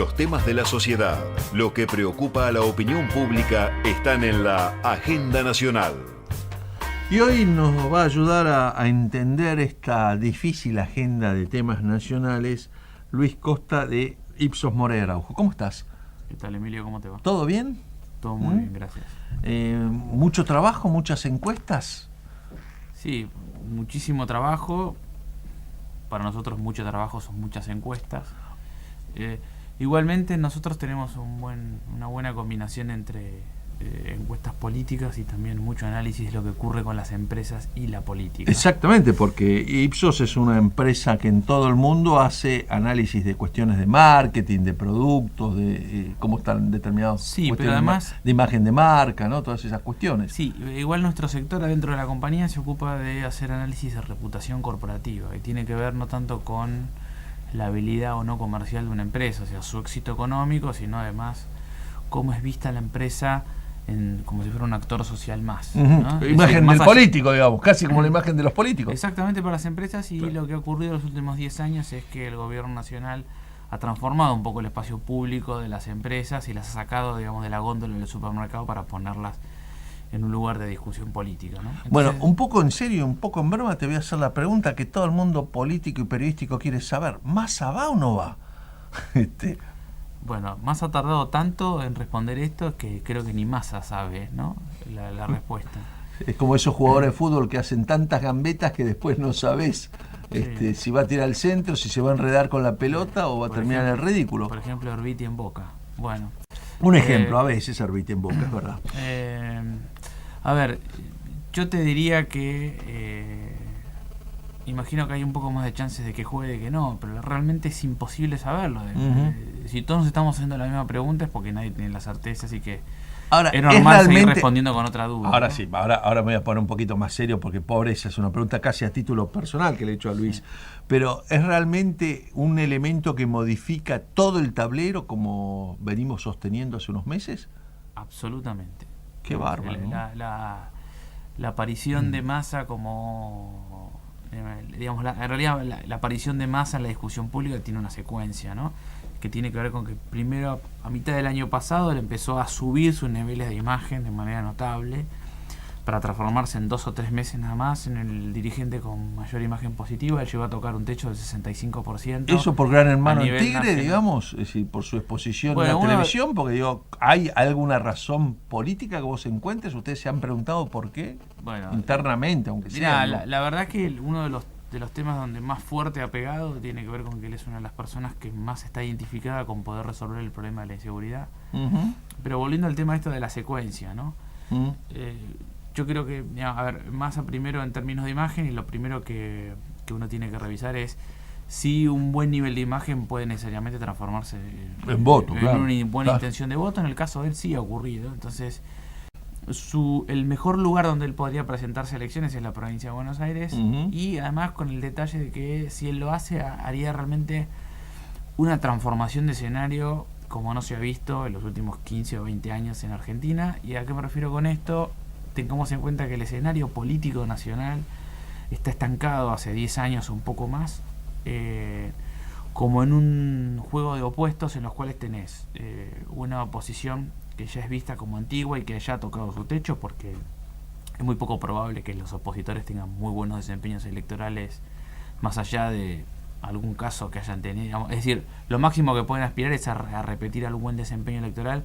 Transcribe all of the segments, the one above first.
Los temas de la sociedad, lo que preocupa a la opinión pública, están en la agenda nacional. Y hoy nos va a ayudar a entender esta difícil agenda de temas nacionales Luis Costa de Ipsos Moreira Araujo. ¿Cómo estás? ¿Qué tal, Emilio? ¿Cómo te va? ¿Todo bien? Todo muy bien, gracias. ¿Mucho trabajo, muchas encuestas? Sí, muchísimo trabajo. Para nosotros mucho trabajo son muchas encuestas. Igualmente nosotros tenemos una buena combinación entre encuestas políticas y también mucho análisis de lo que ocurre con las empresas y la política. Exactamente, porque Ipsos es una empresa que en todo el mundo hace análisis de cuestiones de marketing, de productos, de cómo están determinados, sí, pero además de imagen de marca, ¿no? Todas esas cuestiones. Sí, igual nuestro sector adentro de la compañía se ocupa de hacer análisis de reputación corporativa y tiene que ver no tanto con la habilidad o no comercial de una empresa, o sea, su éxito económico, sino además cómo es vista la empresa como si fuera un actor social más, ¿no? Imagen del político, digamos, casi como la imagen de los políticos. Exactamente, para las empresas. Y lo que ha ocurrido en los últimos 10 años es que el gobierno nacional ha transformado un poco el espacio público de las empresas y las ha sacado, digamos, de la góndola del supermercado para ponerlas en un lugar de discusión política, ¿no? Entonces, bueno, un poco en serio, un poco en broma, te voy a hacer la pregunta que todo el mundo político y periodístico quiere saber. ¿Massa va o no va? Bueno, Massa ha tardado tanto en responder esto que creo que ni Massa sabe, ¿no? la respuesta. Es como esos jugadores de fútbol que hacen tantas gambetas que después no sabes si va a tirar al centro, si se va a enredar con la pelota o va a terminar en el ridículo. Por ejemplo, Orbiti en Boca. Bueno. Un ejemplo, a veces Orbiti en Boca, es verdad. A ver, yo te diría que imagino que hay un poco más de chances de que juegue que no, pero realmente es imposible saberlo. Si todos estamos haciendo la misma pregunta es porque nadie tiene la certeza, así que ahora, es normal seguir respondiendo con otra duda. Ahora ¿no? sí, ahora me voy a poner un poquito más serio porque pobre, esa es una pregunta casi a título personal que le he hecho a Luis. Sí. Pero ¿es realmente un elemento que modifica todo el tablero como venimos sosteniendo hace unos meses? Absolutamente. Qué bárbaro. La aparición de Massa como... digamos, en realidad la aparición de Massa en la discusión pública tiene una secuencia, ¿no? Que tiene que ver con que primero a mitad del año pasado él empezó a subir sus niveles de imagen de manera notable para transformarse en 2 o 3 meses nada más en el dirigente con mayor imagen positiva. Él llegó a tocar un techo del 65%. ¿Eso por Gran Hermano en Tigre, nacional, digamos? Es decir, por su exposición en la televisión, porque digo, ¿hay alguna razón política que vos encuentres? ¿Ustedes se han preguntado por qué? Bueno, internamente, aunque sea. La verdad que uno de los temas donde más fuerte ha pegado tiene que ver con que él es una de las personas que más está identificada con poder resolver el problema de la inseguridad. Pero volviendo al tema esto de la secuencia, ¿no? Yo creo que, a ver, Massa primero en términos de imagen, y lo primero que uno tiene que revisar es si un buen nivel de imagen puede necesariamente transformarse en voto, en una buena intención de voto. En el caso de él sí ha ocurrido. Entonces, el mejor lugar donde él podría presentarse a elecciones es la provincia de Buenos Aires, y además con el detalle de que si él lo hace haría realmente una transformación de escenario como no se ha visto en los últimos 15 o 20 años en Argentina. ¿Y a qué me refiero con esto? Tengamos en cuenta que el escenario político nacional está estancado hace 10 años o un poco más, como en un juego de opuestos en los cuales tenés una oposición que ya es vista como antigua y que ya ha tocado su techo, porque es muy poco probable que los opositores tengan muy buenos desempeños electorales más allá de algún caso que hayan tenido. Es decir, lo máximo que pueden aspirar es a repetir algún buen desempeño electoral,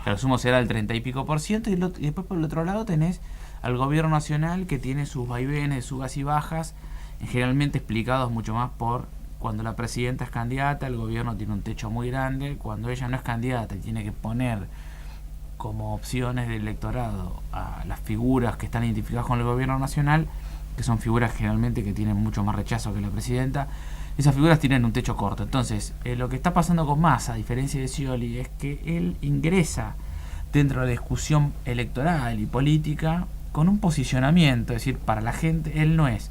que al sumo será el 30 y pico %, y después por el otro lado tenés al gobierno nacional que tiene sus vaivenes, subas y bajas, generalmente explicados mucho más por cuando la presidenta es candidata, el gobierno tiene un techo muy grande, cuando ella no es candidata y tiene que poner como opciones de electorado a las figuras que están identificadas con el gobierno nacional, que son figuras generalmente que tienen mucho más rechazo que la presidenta, esas figuras tienen un techo corto. Entonces, lo que está pasando con Massa, a diferencia de Scioli, es que él ingresa dentro de la discusión electoral y política con un posicionamiento, es decir, para la gente, él no es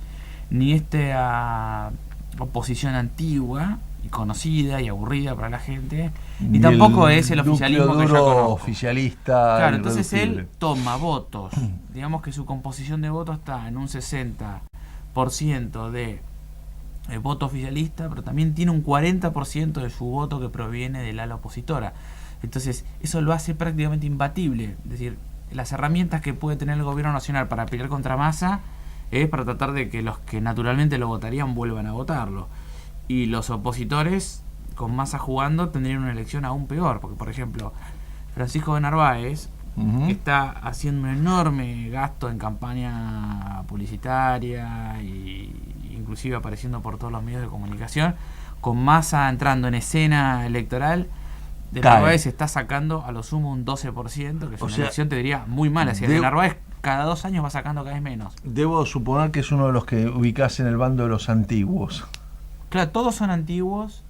ni esta oposición antigua y conocida y aburrida para la gente, y tampoco es el oficialismo que yo conozco. Oficialista. Claro, entonces él toma votos, digamos que su composición de votos está en un 60% de voto oficialista, pero también tiene un 40% de su voto que proviene del ala opositora. Entonces, eso lo hace prácticamente imbatible. Es decir, las herramientas que puede tener el gobierno nacional para pelear contra Massa es para tratar de que los que naturalmente lo votarían vuelvan a votarlo. Y los opositores, con Massa jugando, tendrían una elección aún peor. Porque, por ejemplo, Francisco de Narváez está haciendo un enorme gasto en campaña publicitaria e inclusive apareciendo por todos los medios de comunicación. Con Massa entrando en escena electoral, de Narváez se está sacando a lo sumo un 12%, que es una elección, te diría, muy mala. De Narváez cada 2 años va sacando cada vez menos. Debo suponer que es uno de los que ubicás en el bando de los antiguos. Claro, todos son antiguos,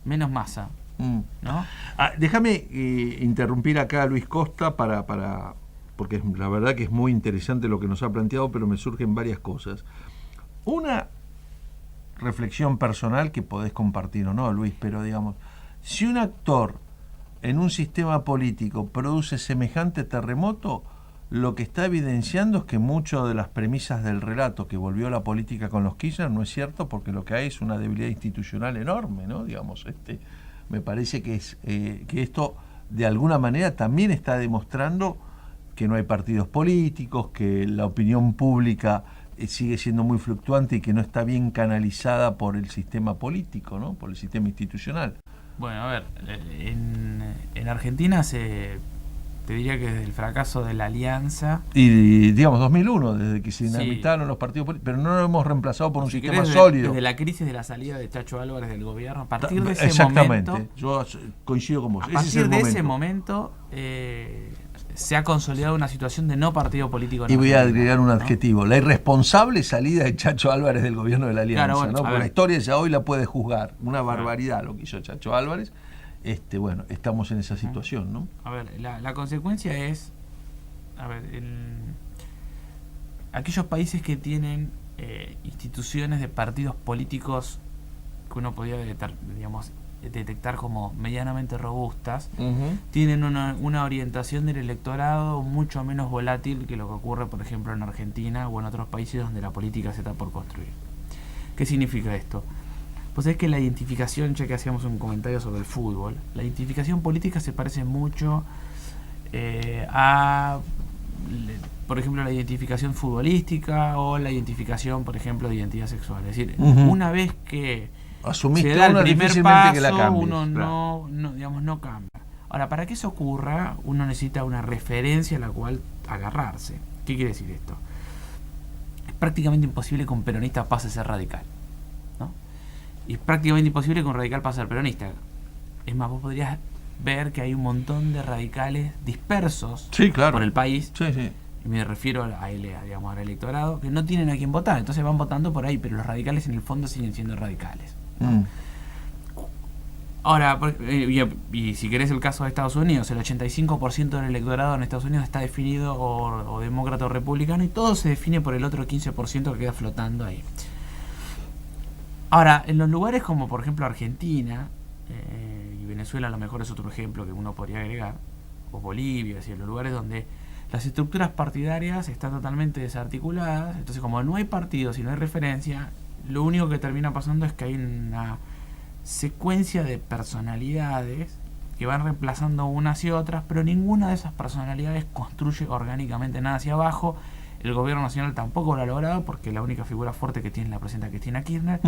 menos Massa, ¿no? Déjame interrumpir acá a Luis Costa porque la verdad que es muy interesante lo que nos ha planteado, pero me surgen varias cosas. Una reflexión personal que podés compartir o no, Luis, pero digamos, si un actor en un sistema político produce semejante terremoto, lo que está evidenciando es que muchas de las premisas del relato que volvió la política con los Kirchner no es cierto, porque lo que hay es una debilidad institucional enorme, ¿no? Digamos, me parece que que esto de alguna manera también está demostrando que no hay partidos políticos, que la opinión pública sigue siendo muy fluctuante y que no está bien canalizada por el sistema político, ¿no? Por el sistema institucional. Bueno, a ver, en Argentina te diría que desde el fracaso de la alianza... Y digamos 2001, desde que se inhabilitaron los partidos políticos, pero no lo hemos reemplazado por un sistema sólido. Desde la crisis de la salida de Chacho Álvarez del gobierno, a partir de ese momento... Yo coincido con vos. A partir de ese momento se ha consolidado una situación de no partido político. Y voy a agregar un adjetivo, la irresponsable salida de Chacho Álvarez del gobierno de la alianza, claro, bueno, ¿no? Porque la historia ya hoy la puede juzgar, una barbaridad lo que hizo Chacho Álvarez. Bueno, estamos en esa situación, ¿no? A ver, la consecuencia es, aquellos países que tienen instituciones de partidos políticos que uno podría detectar como medianamente robustas, tienen una orientación del electorado mucho menos volátil que lo que ocurre, por ejemplo, en Argentina o en otros países donde la política se está por construir. ¿Qué significa esto? Pues es que la identificación, ya que hacíamos un comentario sobre el fútbol, la identificación política se parece mucho a, por ejemplo, la identificación futbolística o la identificación, por ejemplo, de identidad sexual. Es decir, una vez que asumiste se da el primer paso, que la cambies, uno no cambia. Ahora, para que eso ocurra, uno necesita una referencia a la cual agarrarse. ¿Qué quiere decir esto? Es prácticamente imposible que un peronista pase a ser radical, ¿no? Y es prácticamente imposible que un radical pase a ser peronista. Es más, vos podrías ver que hay un montón de radicales dispersos por el país. Sí, sí. Y me refiero al electorado, que no tienen a quién votar. Entonces van votando por ahí, pero los radicales en el fondo siguen siendo radicales. Ahora, y si querés el caso de Estados Unidos, el 85% del electorado en Estados Unidos está definido o demócrata o republicano, y todo se define por el otro 15% que queda flotando ahí. Ahora, en los lugares como por ejemplo Argentina, y Venezuela a lo mejor es otro ejemplo que uno podría agregar, o Bolivia, es decir, los lugares donde las estructuras partidarias están totalmente desarticuladas, entonces como no hay partidos y no hay referencia, lo único que termina pasando es que hay una secuencia de personalidades que van reemplazando unas y otras, pero ninguna de esas personalidades construye orgánicamente nada hacia abajo. El gobierno nacional tampoco lo ha logrado, porque la única figura fuerte que tiene es la presidenta Cristina Kirchner,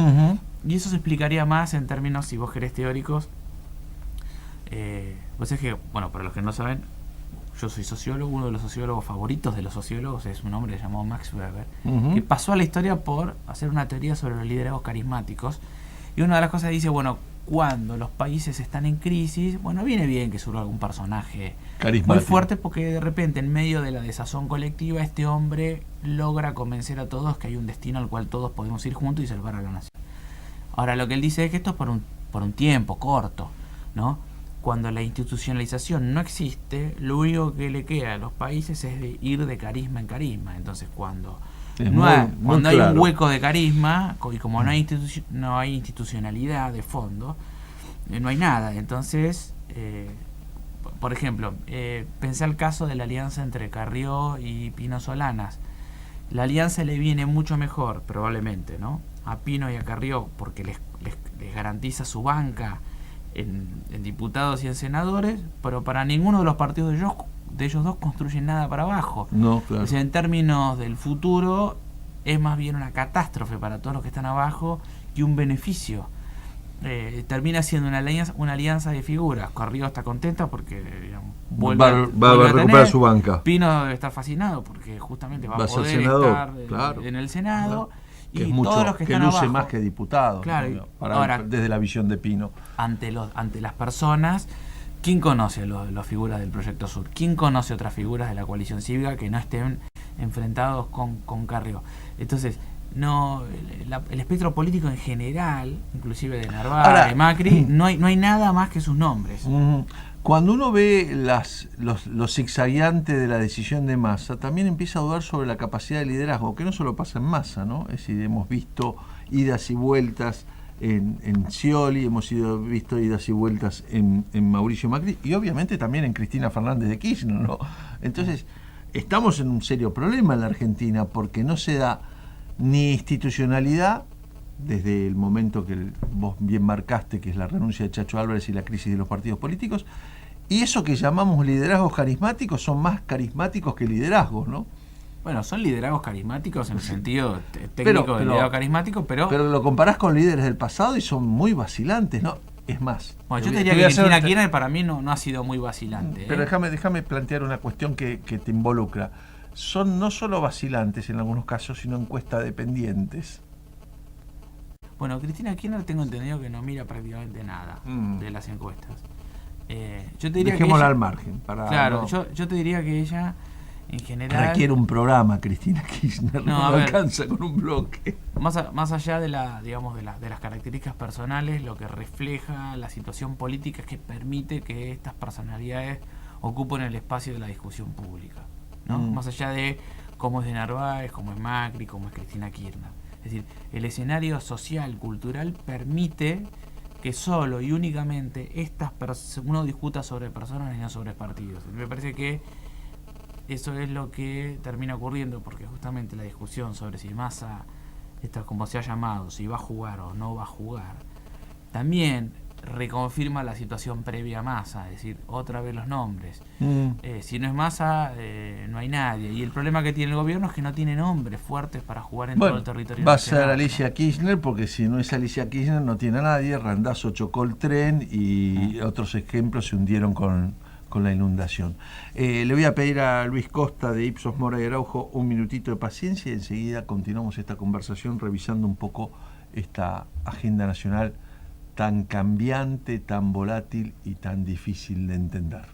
y eso se explicaría más en términos, si vos querés, teóricos. Pues es que, bueno, para los que no saben, yo soy sociólogo. Uno de los sociólogos favoritos de los sociólogos es un hombre llamado Max Weber, que pasó a la historia por hacer una teoría sobre los liderazgos carismáticos. Y una de las cosas dice, bueno, cuando los países están en crisis, bueno, viene bien que surja algún personaje muy fuerte, porque de repente en medio de la desazón colectiva este hombre logra convencer a todos que hay un destino al cual todos podemos ir juntos y salvar a la nación. Ahora, lo que él dice es que esto es por un tiempo corto, ¿no? Cuando la institucionalización no existe, lo único que le queda a los países es de ir de carisma en carisma. Entonces, cuando hay un hueco de carisma, y como no hay institucionalidad de fondo, no hay nada. Entonces, por ejemplo, pensé el caso de la alianza entre Carrió y Pino Solanas. La alianza le viene mucho mejor, probablemente, ¿no? A Pino y a Carrió, porque les garantiza su banca en diputados y en senadores, pero para ninguno de los partidos de ellos dos construyen nada para abajo. No, claro. O sea, en términos del futuro, es más bien una catástrofe para todos los que están abajo que un beneficio. Termina siendo una alianza de figuras. Carrió está contenta porque, digamos, va a recuperar su banca. Pino debe estar fascinado porque justamente va a poder senador, estar en el Senado. Claro. Y que es mucho, todos los que están luce abajo, más que diputado, claro, ¿no? Desde la visión de Pino. Ante las personas, ¿quién conoce las figuras del Proyecto Sur? ¿Quién conoce otras figuras de la coalición cívica que no estén enfrentados con Carrió? Entonces, no, el espectro político en general, inclusive de Narváez, de Macri, no hay nada más que sus nombres. Cuando uno ve los zigzagueantes de la decisión de Massa, también empieza a dudar sobre la capacidad de liderazgo, que no solo pasa en Massa, ¿no? Es decir, hemos visto idas y vueltas en Scioli, hemos visto idas y vueltas en Mauricio Macri, y obviamente también en Cristina Fernández de Kirchner, ¿no? Entonces, estamos en un serio problema en la Argentina, porque no se da ni institucionalidad, desde el momento que vos bien marcaste, que es la renuncia de Chacho Álvarez y la crisis de los partidos políticos, y eso que llamamos liderazgos carismáticos son más carismáticos que liderazgos, ¿no? Bueno, son liderazgos carismáticos en el sentido técnico de liderazgo carismático, pero lo comparás con líderes del pasado y son muy vacilantes, ¿no? Es más. Bueno, yo te diría que Cristina Kirchner para mí no ha sido muy vacilante. Pero déjame plantear una cuestión que te involucra. Son no solo vacilantes en algunos casos, sino encuesta dependientes. Bueno, Cristina Kirchner tengo entendido que no mira prácticamente nada de las encuestas. Yo te diría dejémosla que ella, al margen. Claro, yo te diría que ella, en general... Requiere un programa, Cristina Kirchner, no alcanza con un bloque. Más allá de las características personales, lo que refleja la situación política es que permite que estas personalidades ocupen el espacio de la discusión pública, ¿no? Más allá de cómo es de Narváez, cómo es Macri, cómo es Cristina Kirchner. Es decir, el escenario social, cultural, permite que solo y únicamente uno discuta sobre personas y no sobre partidos. Me parece que eso es lo que termina ocurriendo, porque justamente la discusión sobre si Massa, como se ha llamado, si va a jugar o no va a jugar, también reconfirma la situación previa a Massa, es decir, otra vez los nombres. Si no es Massa, no hay nadie. Y el problema que tiene el gobierno es que no tiene nombres fuertes para jugar en todo el territorio va nacional. A ser Alicia Kirchner, porque si no es Alicia Kirchner no tiene a nadie. Randazzo chocó el tren y otros ejemplos se hundieron con la inundación. Le voy a pedir a Luis Costa de Ipsos Mora y Araujo un minutito de paciencia y enseguida continuamos esta conversación revisando un poco esta agenda nacional tan cambiante, tan volátil y tan difícil de entender.